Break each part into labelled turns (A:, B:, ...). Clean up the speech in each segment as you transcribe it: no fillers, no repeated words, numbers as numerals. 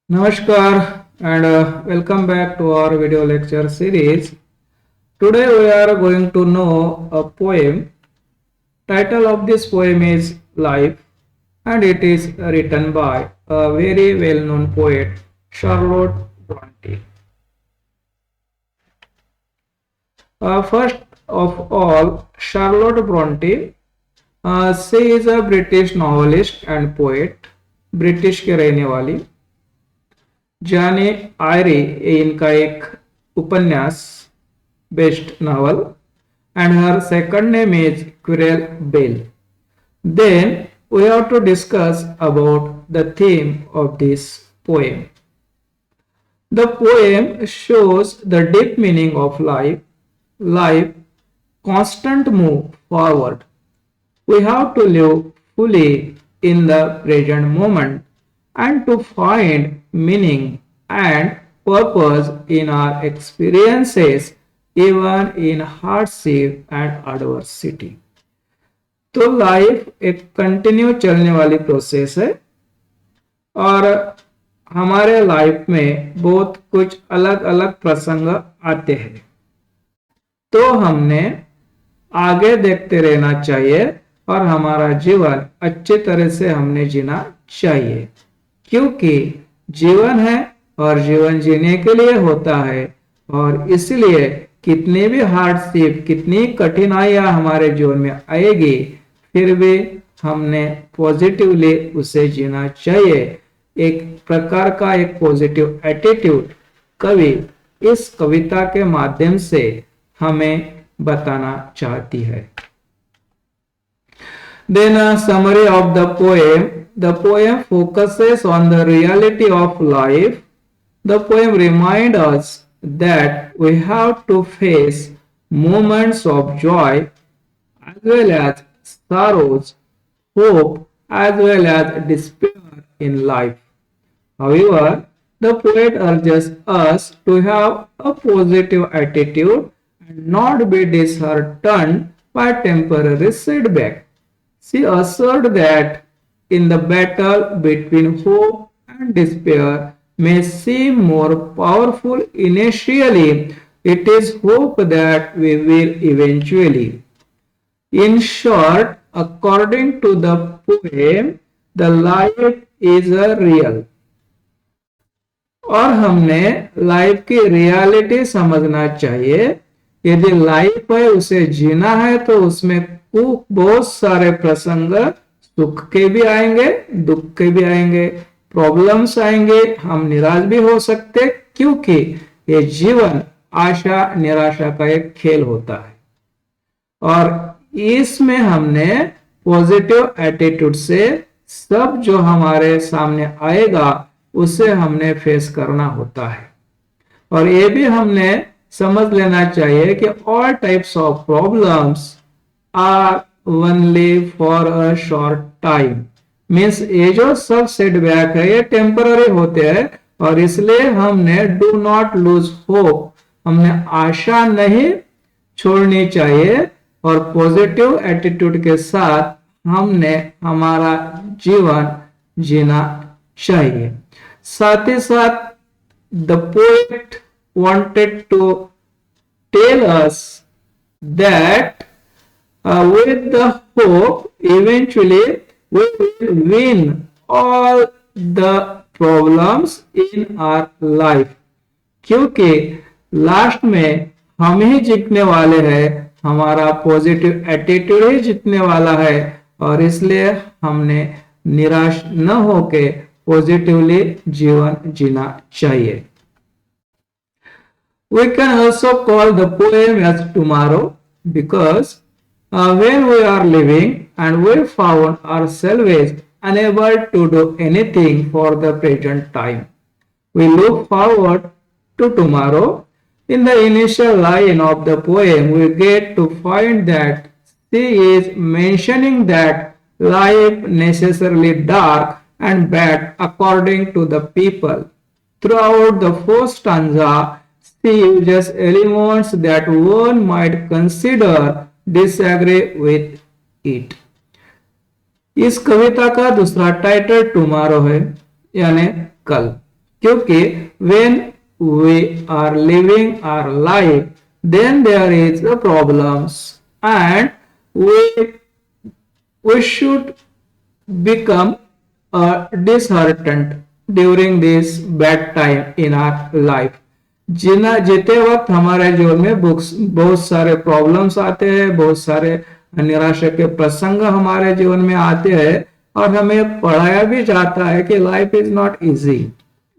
A: Namaskar and welcome back to our video lecture series. Today we are going to know a poem. Title of this poem is Life and it is written by a very well-known poet Charlotte Bronte. First of all, Charlotte Bronte, she is a British novelist and poet, British के रहने वाली. जाने आयरे ये इनका एक उपन्यास based novel and her second name is Querelle Bell. Then we have to discuss about the theme of this poem. The poem shows the deep meaning of life, constant move forward. We have to live fully in the present moment and to find meaning and purpose in our experiences even in hardship and adversity. तो life एक continue चलने वाली process है और हमारे life में बहुत कुछ अलग अलग प्रसंग आते हैं, तो हमने आगे देखते रहना चाहिए और हमारा जीवन अच्छे तरह से हमने जीना चाहिए, क्योंकि जीवन है और जीवन जीने के लिए होता है और इसलिए कितनी भी हार्डशिप, कितनी कठिनाइयां हमारे जीवन में आएगी, फिर भी हमने पॉजिटिवली उसे जीना चाहिए. एक प्रकार का एक पॉजिटिव एटीट्यूड कवि इस कविता के माध्यम से हमें बताना चाहती है. Then a summary of the poem. The poem focuses on the reality of life. The poem reminds us that we have to face moments of joy as well as sorrows, hope as well as despair in life. However, the poet urges us to have a positive attitude and not be disheartened by temporary setback. She asserted that in the battle between hope and despair may seem more powerful initially, it is hope that we will eventually. In short, according to the poem, the life is a real. और हमने life की reality समझना चाहिए. यदि life है उसे जीना है तो उसमें बहुत सारे प्रसंग सुख के भी आएंगे, दुख के भी आएंगे, प्रॉब्लम्स आएंगे, हम निराश भी हो सकते, क्योंकि ये जीवन आशा निराशा का एक खेल होता है और इसमें हमने पॉजिटिव एटीट्यूड से सब जो हमारे सामने आएगा उसे हमने फेस करना होता है. और ये भी हमने समझ लेना चाहिए कि all types of problems are only for a short time. Means ये जो सब सेटबैक है ये टेम्पररी होते हैं और इसलिए हमने डू नॉट लूज होप, हमने आशा नहीं छोड़नी चाहिए और पॉजिटिव एटीट्यूड के साथ हमने हमारा जीवन जीना चाहिए. साथ ही साथ the poet wanted to tell us that with the hope eventually we will win all the problems in our life, क्योंकि लास्ट में हम ही जीतने वाले हैं, हमारा पॉजिटिव एटीट्यूड ही जीतने वाला है और इसलिए हमने निराश न होके पॉजिटिवली जीवन जीना चाहिए. We can also call the poem as tomorrow because when we are living and we found ourselves unable to do anything for the present time, we look forward to tomorrow. In the initial line of the poem, we get to find that she is mentioning that life necessarily dark and bad according to the people. Throughout the first stanza, she uses elements that one might consider disagree with it. इस कविता का दूसरा title tomorrow है, यानी कल. क्योंकि when we are living our life, then there is the problems, and we should become disheartened during this bad time in our life. जिना जीते वक्त हमारे जीवन में बहुत सारे प्रॉब्लम्स आते हैं, बहुत सारे निराशा के प्रसंग हमारे जीवन में आते हैं, और हमें पढ़ाया भी जाता है कि लाइफ इज नॉट इजी,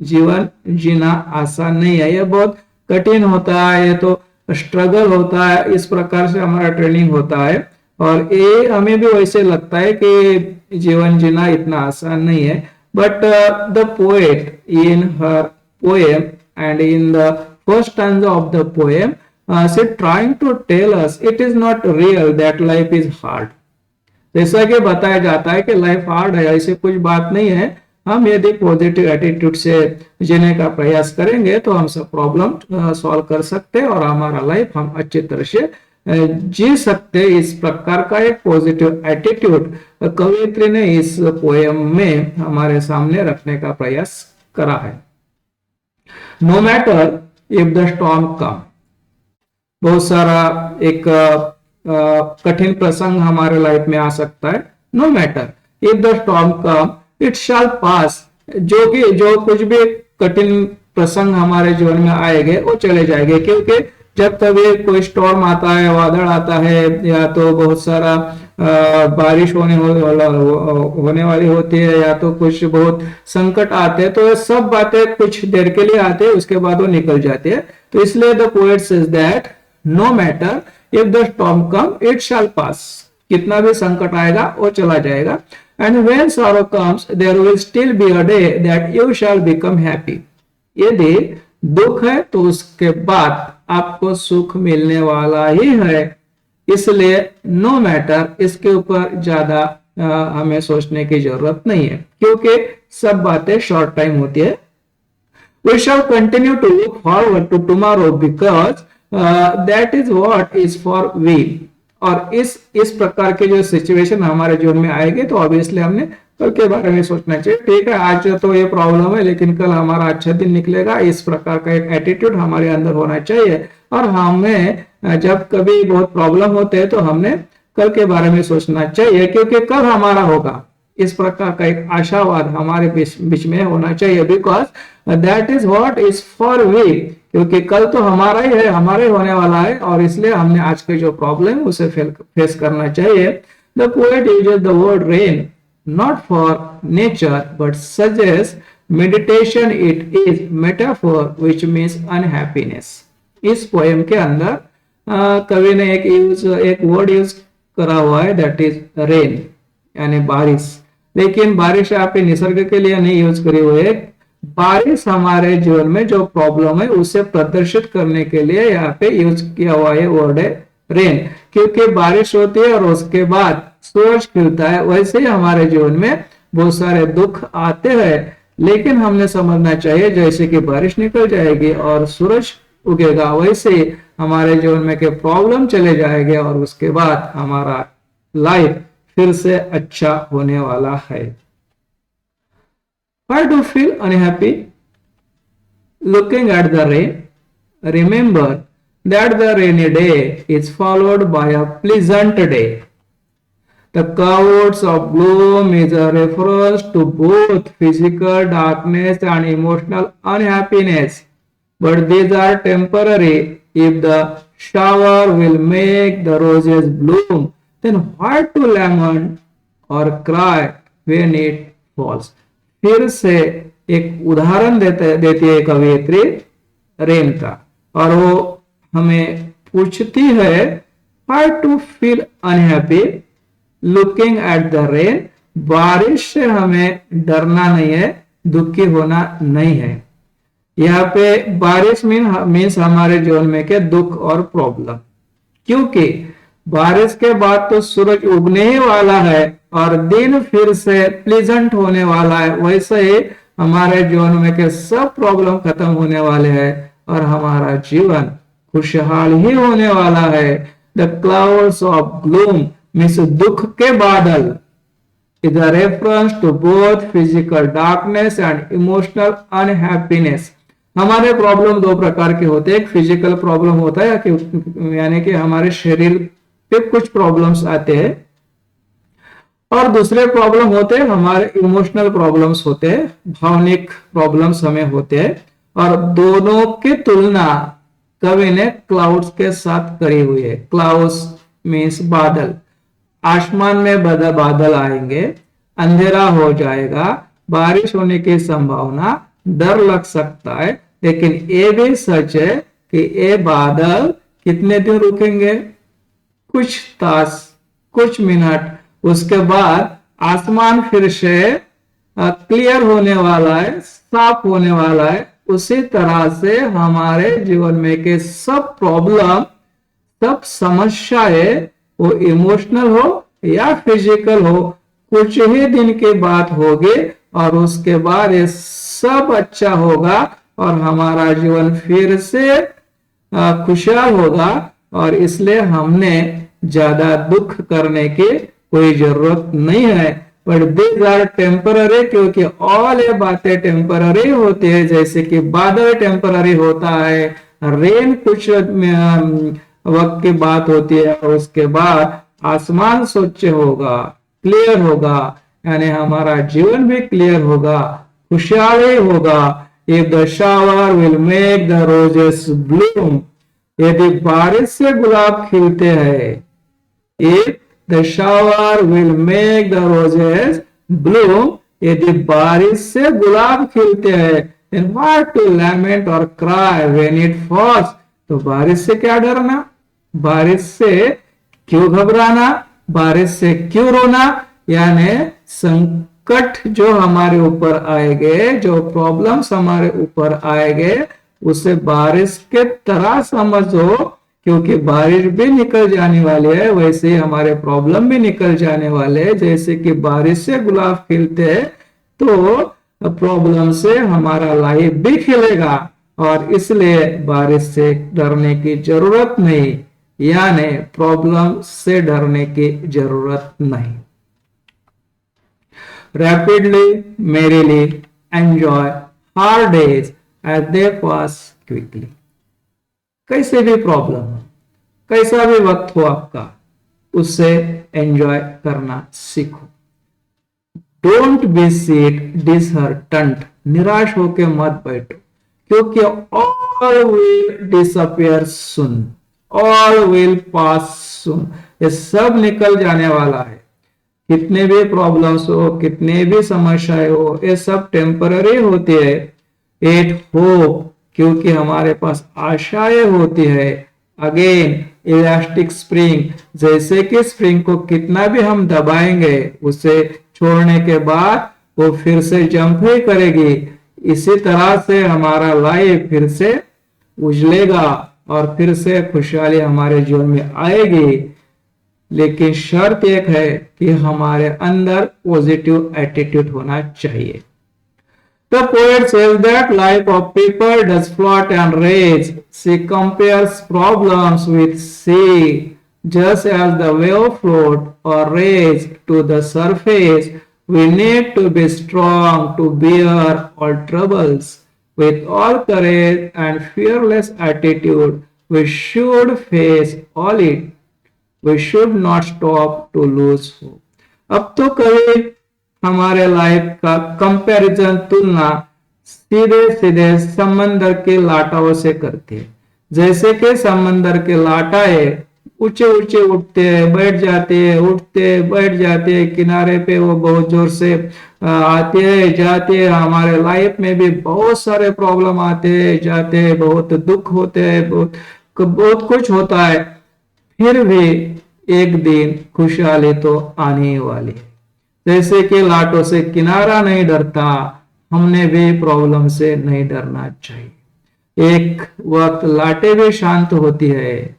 A: जीवन जीना आसान नहीं है, ये बहुत कठिन होता है, ये तो स्ट्रगल होता है, इस प्रकार से हमारा ट्रेनिंग होता है। और ये हमें भी वैसे लगता है कि जीवन जीना इतना आसान नहीं है। But the poet in her poem and in the first stanza of the poem said trying to tell us it is not real that life is hard। जैसा कि बताया जाता है कि लाइफ हार्ड है, ऐसे कुछ बात नहीं है। हम यदि पॉजिटिव एटीट्यूड से जीने का प्रयास करेंगे तो हम सब प्रॉब्लम सॉल्व कर सकते हैं और हमारा लाइफ हम अच्छी तरह से जी सकते। इस प्रकार का एक पॉजिटिव एटीट्यूड कवयित्री ने इस पोएम में हमारे सामने रखने का प्रयास करा है। No matter if the storm come, बहुत सारा एक कठिन प्रसंग हमारे लाइफ में आ सकता है। No matter if the storm come it shall pass, जो कुछ भी कठिन प्रसंग हमारे जीवन में आएंगे वो चले जाएंगे, क्योंकि जब कभी कोई स्टॉर्म आता है, वादळ आता है, या तो बहुत सारा बारिश होने वाली होती है, या तो कुछ बहुत संकट आते हैं, तो ये सब बातें कुछ देर के लिए आते हैं, उसके बाद वो निकल जाते हैं। तो इसलिए the poet says that no matter if the storm come it shall pass, कितना भी संकट आएगा वो चला जाएगा। And when sorrow comes there will still be a day that you shall become happy, यदि दुख है तो उसके बाद आपको सुख मिलने वाला ही है। इसलिए नो मैटर, इसके ऊपर ज्यादा हमें सोचने की जरूरत नहीं है, क्योंकि सब बातें शॉर्ट टाइम होती है। We shall continue to look forward to tomorrow because that is what is for we. और इस प्रकार के जो सिचुएशन हमारे जीवन में आएंगे तो ऑब्वियसली हमने कल के बारे में सोचना चाहिए। ठीक है, आज तो ये प्रॉब्लम है, लेकिन कल हमारा अच्छा दिन निकलेगा, इस प्रकार का एक एटीट्यूड हमारे अंदर होना चाहिए। और हमें जब कभी बहुत प्रॉब्लम होते हैं तो हमने कल के बारे में सोचना चाहिए, क्योंकि कल हमारा होगा, इस प्रकार का एक आशावाद हमारे बीच में होना चाहिए। Because that is what is for we, क्योंकि कल तो हमारा ही है, हमारे होने वाला है, और इसलिए हमने आज के जो प्रॉब्लम उसे फेस करना चाहिए। The poet uses the word rain not for nature but suggests meditation, it is metaphor which means unhappiness। इस पोएम के अंदर कवि ने एक वर्ड यूज करा हुआ है, दैट इज रेन, यानी बारिश। लेकिन बारिश यहाँ पे निसर्ग के लिए नहीं यूज करी हुई है, बारिश हमारे जीवन में जो प्रॉब्लम है उसे प्रदर्शित करने के लिए यहाँ पे यूज किया हुआ है वर्ड है रेन। क्योंकि बारिश होती है और उसके बाद सूरज खिलता है, वैसे ही हमारे जीवन में बहुत सारे दुख आते हैं, लेकिन हमने समझना चाहिए जैसे कि बारिश निकल जाएगी और सूरज उगेगा, वैसे ही हमारे जीवन में के प्रॉब्लम चले जाएंगे और उसके बाद हमारा लाइफ फिर से अच्छा होने वाला है। Why do you feel unhappy looking at the rain? Remember that the rainy day is followed by a pleasant day. The clouds of gloom is a reference to both physical darkness and emotional unhappiness, but these are temporary. If the shower will make the roses bloom, then why to lament or cry when it falls? फिर से एक उदाहरण देती है कवयित्री rain का, और वो हमें पूछती है why to feel unhappy looking at the rain. बारिश से हमें डरना नहीं है, दुखी होना नहीं है। यहाँ पे बारिश मीन्स हमारे जीवन में के दुख और प्रॉब्लम, क्योंकि बारिश के बाद तो सूरज उगने ही वाला है और दिन फिर से प्लीजेंट होने वाला है, वैसे ही हमारे जीवन में के सब प्रॉब्लम खत्म होने वाले हैं और हमारा जीवन खुशहाल ही होने वाला है। The clouds of gloom means दुख के बादल, is a reference to both physical darkness and emotional unhappiness. हमारे प्रॉब्लम दो प्रकार के होते हैं, एक फिजिकल प्रॉब्लम होता है यानी कि हमारे शरीर पे कुछ प्रॉब्लम्स आते हैं, और दूसरे प्रॉब्लम होते हैं हमारे इमोशनल प्रॉब्लम्स होते हैं, भावनिक प्रॉब्लम्स हमें होते हैं। और दोनों की तुलना कवि ने क्लाउड्स के साथ करी हुई है। क्लाउड्स मीन्स बादल, आसमान में बादल आएंगे, अंधेरा हो जाएगा, बारिश होने की संभावना, डर लग सकता है, लेकिन ये भी सच है कि ये बादल कितने दिन रुकेंगे, कुछ तास, कुछ मिनट, उसके बाद आसमान फिर से क्लियर होने वाला है, साफ होने वाला है। उसी तरह से हमारे जीवन में के सब प्रॉब्लम, सब समस्याएं, वो इमोशनल हो या फिजिकल हो, कुछ ही दिन की बात होगी और उसके बाद ये सब अच्छा होगा और हमारा जीवन फिर से खुशहाल होगा। और इसलिए हमने ज्यादा दुख करने की कोई जरूरत नहीं है। बट दीज आर टेम्पररी, क्योंकि ऑल ये बातें टेम्पररी होती है। जैसे कि बादल टेम्पररी होता है, रेन कुछ वक्त की बात होती है और उसके बाद आसमान स्वच्छ होगा, क्लियर होगा, यानी हमारा जीवन भी क्लियर होगा, खुशहाली होगा। If the shower will make the roses Bloom, यदि बारिश से गुलाब खिलते हैं, if the shower will make the roses Bloom, यदि बारिश से गुलाब खिलते हैं, then what to lament or cry when it falls? तो बारिश से क्या डरना, बारिश से क्यों घबराना, बारिश से क्यों रोना। यानी संकट जो हमारे ऊपर आएंगे, जो प्रॉब्लम्स हमारे ऊपर आएंगे, उसे बारिश के तरह समझो, क्योंकि बारिश भी निकल जाने वाली है, वैसे ही हमारे प्रॉब्लम भी निकल जाने वाले हैं। जैसे कि बारिश से गुलाब खिलते हैं, तो प्रॉब्लम से हमारा लाइफ भी खिलेगा, और इसलिए बारिश से डरने की जरूरत नहीं, यानी प्रॉब्लम से डरने की जरूरत नहीं। Rapidly, merrily enjoy hard days as they pass quickly. कैसे भी प्रॉब्लम हो, कैसा भी वक्त हो आपका, उससे एंजॉय करना सीखो। डोंट बी सीट डिसहर्टेंड, निराश होके मत बैठो, क्योंकि all will disappear soon, all will pass soon, ये सब निकल जाने वाला है। कितने भी प्रॉब्लम्स हो, कितने भी समस्याएं हो, ये सब टेम्पररी होती है। एट होप, क्योंकि हमारे पास आशाएं होती है। अगेन इलास्टिक स्प्रिंग, जैसे कि स्प्रिंग को कितना भी हम दबाएंगे, उसे छोड़ने के बाद वो फिर से जंप ही करेगी। इसी तरह से हमारा लाइफ फिर से उजलेगा और फिर से खुशहाली हमारे जीवन में आएगी। लेकिन शर्त एक है कि हमारे अंदर पॉजिटिव एटीट्यूड होना चाहिए। The poet says that life of people does float and rage. She compares problems with sea. Just as the wave float or rage to the surface, we need to be strong to bear all troubles. With all courage and fearless attitude, we should face all it. We should not stop to lose hope. अब तो कभी हमारे life का comparison, तुलना सीधे सीधे समंदर के लाटाओं से करते हैं। जैसे कि समंदर के लाटाए ऊंचे ऊंचे उठते हैं, बैठ जाते हैं, उठते बैठ जाते हैं किनारे पे, वो बहुत जोर से आते हैं जाते हैं। हमारे लाइफ में भी बहुत सारे प्रॉब्लम आते हैं जाते हैं, बहुत दुख होते हैं, बहुत कुछ होता है, फिर भी एक दिन खुशहाली तो आने ही वाली है। जैसे कि लाटों से किनारा नहीं डरता, हमने भी प्रॉब्लम से नहीं डरना चाहिए। एक वक्त लाटे भी शांत होती है,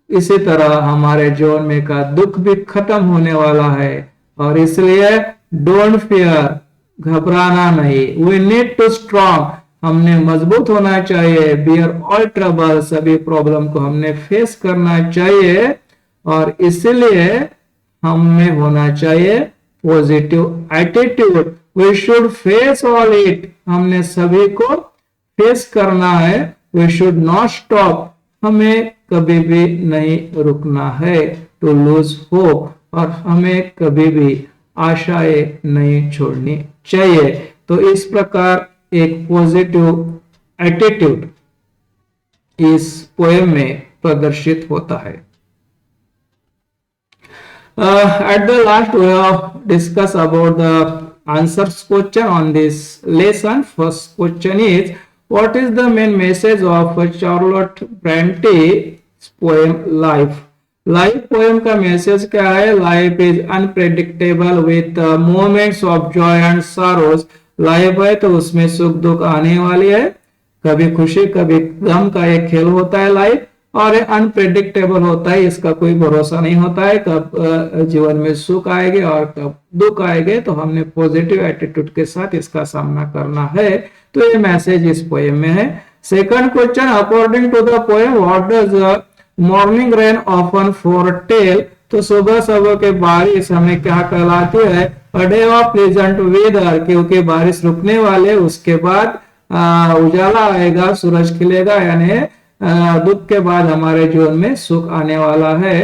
A: इसी तरह हमारे जीवन में का दुख भी खत्म होने वाला है। और इसलिए डोंट फियर, घबराना नहीं। वी नीड टू स्ट्रॉन्ग, हमने मजबूत होना चाहिए। बियर ऑल ट्रबल, सभी प्रॉब्लम को हमने फेस करना चाहिए। और इसलिए हमें होना चाहिए positive attitude, we should face all it, हमने सभी को फेस करना है, वी शुड नॉट स्टॉप, हमें कभी भी नहीं रुकना है, टू लूज होप, और हमें कभी भी आशाएं नहीं छोड़नी चाहिए। तो इस प्रकार एक पॉजिटिव एटीट्यूड इस पोएम में प्रदर्शित होता है। At the last, we have discussed about the answers question on this lesson. First question is, what is the main message of Charlotte Bronte's poem Life? Life poem का message क्या है? Life is unpredictable with moments of joy and sorrows. Life है तो उसमें सुख दुख आने वाली है, कभी खुशी कभी गम का एक खेल होता है लाइफ, और अनप्रेडिक्टेबल होता है, इसका कोई भरोसा नहीं होता है कब जीवन में सुख आएंगे और कब दुख आएंगे। तो हमने पॉजिटिव एटीट्यूड के साथ इसका सामना करना है। तो ये मैसेज इस पोएम में है। Second question, according to the poem what does morning rain often foretell? तो सुबह सुबह के बारिश हमें क्या कहलाती है? A day of pleasant weather, क्योंकि बारिश रुकने वाले, उसके बाद उजाला आएगा, सूरज खिलेगा, यानी दुख के बाद हमारे जीवन में सुख आने वाला है।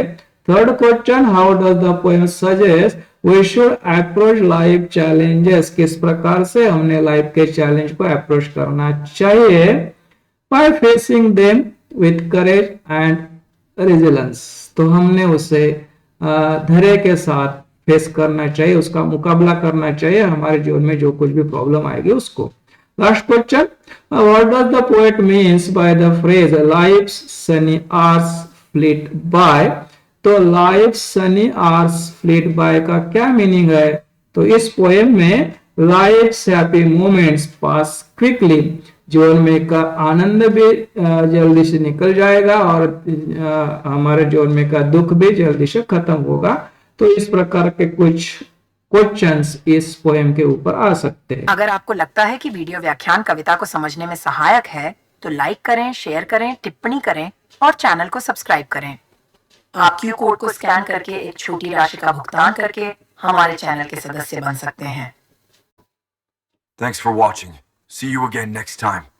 A: Third question, how does the poem suggest we should approach life challenges? किस प्रकार से हमने लाइफ के चैलेंज को अप्रोच करना चाहिए? By facing them with courage and resilience, तो हमने उसे धैर्य के साथ फेस करना चाहिए, उसका मुकाबला करना चाहिए, हमारे जीवन में जो कुछ भी प्रॉब्लम आएगी उसको। Last question, what does the poet means by the phrase life's sunny hours fleet by? तो life's sunny hours fleet by का क्या मीनिंग है? तो इस पोएम में life's happy moments pass quickly, जीवन में का आनंद भी जल्दी से निकल जाएगा और हमारे जीवन में का दुख भी जल्दी से खत्म होगा। तो इस प्रकार के कुछ क्वेश्चंस इस पोएम के ऊपर आ सकते हैं।
B: अगर आपको लगता है कि वीडियो व्याख्यान कविता को समझने में सहायक है तो लाइक करें, शेयर करें, टिप्पणी करें और चैनल को सब्सक्राइब करें। आप क्यू कोड को स्कैन करके एक छोटी राशि का भुगतान करके हमारे चैनल के सदस्य बन सकते हैं।
C: Thanks for watching. See you again next time.